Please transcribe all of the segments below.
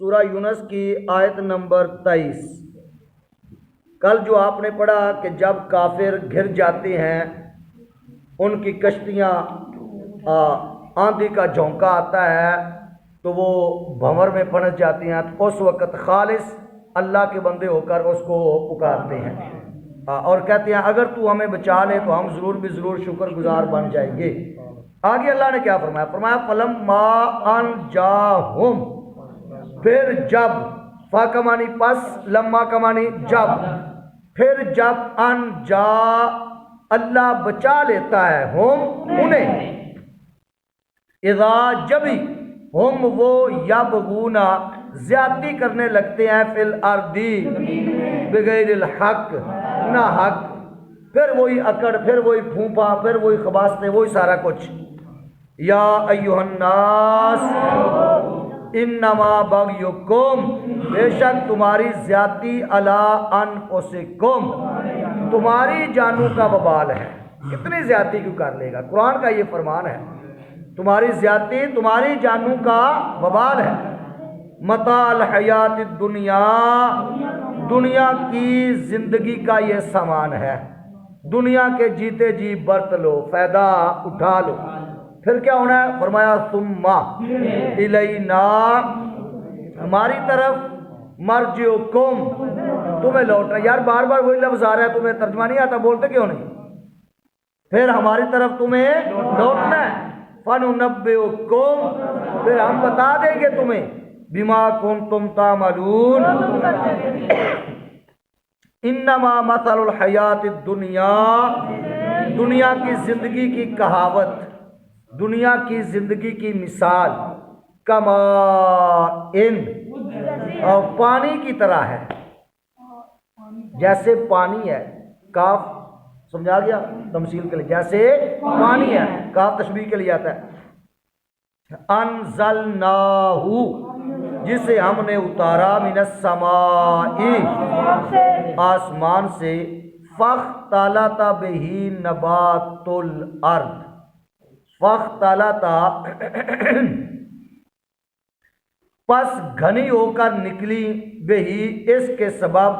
سورہ یونس کی آیت نمبر 23۔ کل جو آپ نے پڑھا کہ جب کافر گھر جاتے ہیں، ان کی کشتیاں آندھی کا جھونکا آتا ہے تو وہ بھنور میں پھنس جاتی ہیں، تو اس وقت خالص اللہ کے بندے ہو کر اس کو پکارتے ہیں اور کہتے ہیں اگر تو ہمیں بچا لے تو ہم ضرور بھی ضرور شکر گزار بن جائیں گے۔ آگے اللہ نے کیا فرمایا؟ فرمایا فَلَمَّا أَنْجَاهُمْ، پھر جب، فا کا معنی پس، لما کا معنی جب، پھر جب انجا اللہ بچا لیتا ہے، ہم انہیں، اذا جبھی، ہم وہ یبغون زیادتی کرنے لگتے ہیں، فی الارضی بغیر الحق، نہ حق، پھر وہی اکڑ، پھر وہی پھونپا، پھر وہی خباستیں، وہی سارا کچھ۔ یا ایھا الناس انما بغیکم، بے شک تمہاری زیادتی علی انفسکم، تمہاری جانوں کا وبال ہے۔ کتنی زیادتی کیوں کر لے گا؟ قرآن کا یہ فرمان ہے، تمہاری زیادتی تمہاری جانوں کا وبال ہے۔ متاع الحیات الدنیا، دنیا کی زندگی کا یہ سامان ہے، دنیا کے جیتے جی برت لو، فائدہ اٹھا لو، پھر کیا ہونا ہے؟ فرمایا ثم الینا، ہماری طرف، مرجعکم، تمہیں لوٹنا۔ یار بار بار وہی لفظ آ رہا ہے، تمہیں ترجمہ نہیں آتا، بولتے کیوں نہیں؟ پھر ہماری طرف تمہیں لوٹنا ہے، فننبئکم، پھر ہم بتا دیں گے تمہیں، بما کنتم تعملون۔ انما مثل الحیات الدنیا، دنیا کی زندگی کی کہاوت، دنیا کی زندگی کی مثال، کماء، اور پانی کی طرح ہے، جیسے پانی ہے، کاف سمجھا گیا تمثیل کے لیے، جیسے پانی ہے، کاف تشبیہ کے لیے آتا ہے۔ انزلناہ، جسے ہم نے اتارا، من السماء، آسمان سے، فاختلط بہ نبات الارض، فاختلط، پس گھنی ہو کر نکلی، بہی، اس کے سبب،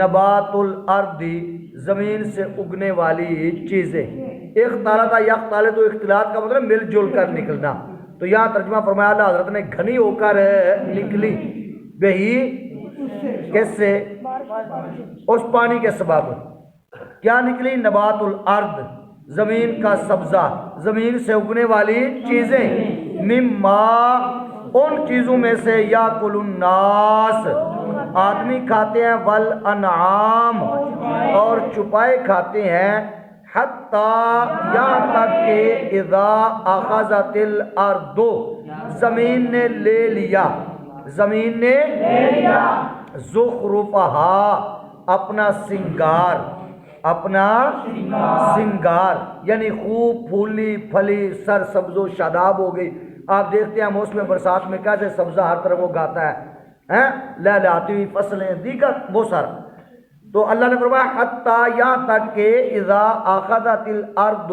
نبات الارض، زمین سے اگنے والی چیزیں۔ اختلط یختلط، اختلاط کا مطلب مل جل کر نکلنا، تو یہاں ترجمہ فرمایا اللہ حضرت نے گھنی ہو کر نکلی، بہی، کس سے؟ اس پانی کے سبب۔ کیا نکلی؟ نبات الارض، زمین کا سبزہ، زمین سے اگنے والی چیزیں، مما، ان چیزوں میں سے، یاکل الناس، آدمی کھاتے ہیں، والانعام، اور چپائے کھاتے ہیں، حتیٰ، یہاں تک کہ، اذا اخذت الارض، زمین نے لے لیا، زمین نے لے لیا، زخرفہا، اپنا سنگار، اپنا سنگار، یعنی خوب پھولی پھلی سر سبز و شاداب ہو گئی۔ آپ دیکھتے ہیں موسم برسات میں کیسے سبزہ ہر طرف وہ گاتا ہے، لہلاتی ہوئی فصلیں، دیگر بہت سارا۔ تو اللہ نے فرمایا حتیٰ، یہاں تک کہ، اذا اخذت الارض،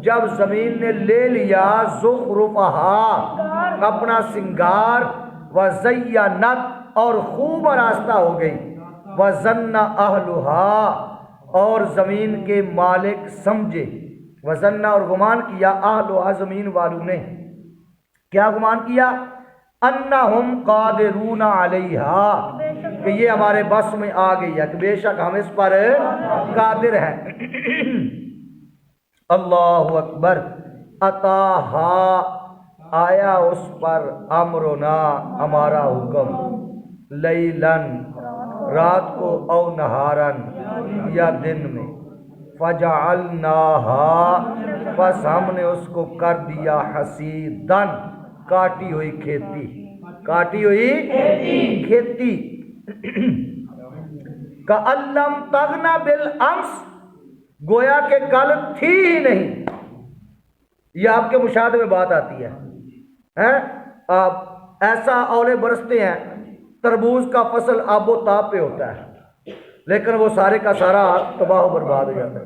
جب زمین نے لے لیا، زخرفہا، اپنا سنگار، وزینت، اور خوب آراستہ ہو گئی، وظن اہلہا، اور زمین کے مالک سمجھے، وظن، اور گمان کیا، اہلہا، زمین والوں نے، کیا گمان کیا؟ انہم قادرون علیہا، کہ یہ ہمارے بس میں آ گئی ہے، کہ بے شک ہم اس پر قادر ہیں۔ اللہ اکبر۔ اتاہا، آیا اس پر، امرنا، ہمارا حکم، لیلن، رات کو، او نہارن، یا دن میں، فجعلناہا، پس ہم نے اس کو کر دیا، حصیدن، کاٹی ہوئی کھیتی، کاٹی ہوئی کھیتی، کأن لم تغن بالامس، گویا کہ کل تھی ہی نہیں۔ یہ آپ کے مشاہدے میں بات آتی ہے، آپ ایسا اولے برستے ہیں، تربوز کا فصل آب و تاب پہ ہوتا ہے، لیکن وہ سارے کا سارا تباہ و برباد ہو جاتا ہے۔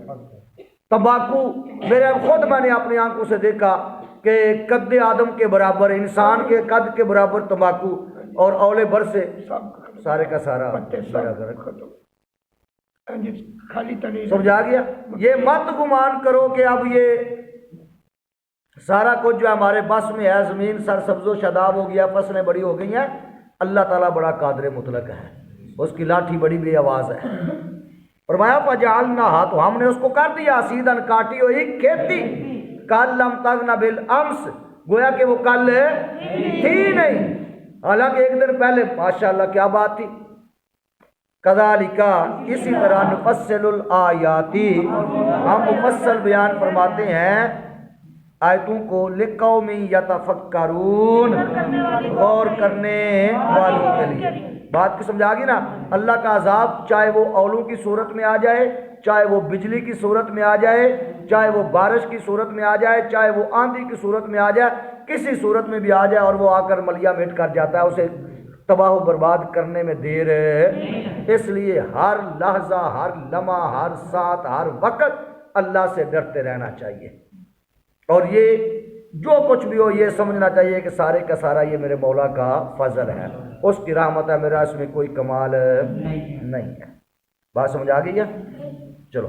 تمباکو، میں نے اپنی آنکھوں سے دیکھا، کہ قد آدم کے برابر، انسان کے قد کے برابر تمباکو اور اولے بھر سے سارے کا سارا سمجھ آ گیا۔ یہ مت گمان کرو کہ اب یہ سارا کچھ جو ہمارے بس میں ہے، زمین سر سبز و شاداب ہو گیا، فصلیں بڑی ہو گئی ہیں، اللہ تعالیٰ بڑا قادر مطلق ہے، اس کی لاٹھی بڑی بے آواز ہے۔ فرمایا فجعلنا، تو ہم نے اس کو کر دیا سیدھن کاٹی ہوئی کھیتی، کل لم تغن بالامس، گویا کہ وہ کل تھی نہیں، حالانکہ ایک دن پہلے ماشاءاللہ کیا بات تھی۔ کذالک، اسی طرح نفصل الآیات، ہم مفصل بیان فرماتے ہیں آیتوں کو، لقوم یتفکرون، غور کرنے والوں کے لیے۔ بات کی سمجھ آ گئی نا؟ اللہ کا عذاب چاہے وہ اولوں کی صورت میں آ جائے، چاہے وہ بجلی کی صورت میں آ جائے، چاہے وہ بارش کی صورت میں آ جائے، چاہے وہ آندھی کی صورت میں آ جائے، کسی صورت میں بھی آ جائے اور وہ آ کر ملیا میٹ کر جاتا ہے، اسے تباہ و برباد کرنے میں دیر ہے۔ اس لیے ہر لحظہ، ہر لمحہ، ہر ساتھ، ہر وقت اللہ سے ڈرتے رہنا چاہیے، اور یہ جو کچھ بھی ہو یہ سمجھنا چاہیے کہ سارے کا سارا یہ میرے مولا کا فضل ہے، اس کی رحمت ہے، میرا اس میں کوئی کمال نہیں ہے۔ بات سمجھ آ گئی ہے؟ چلو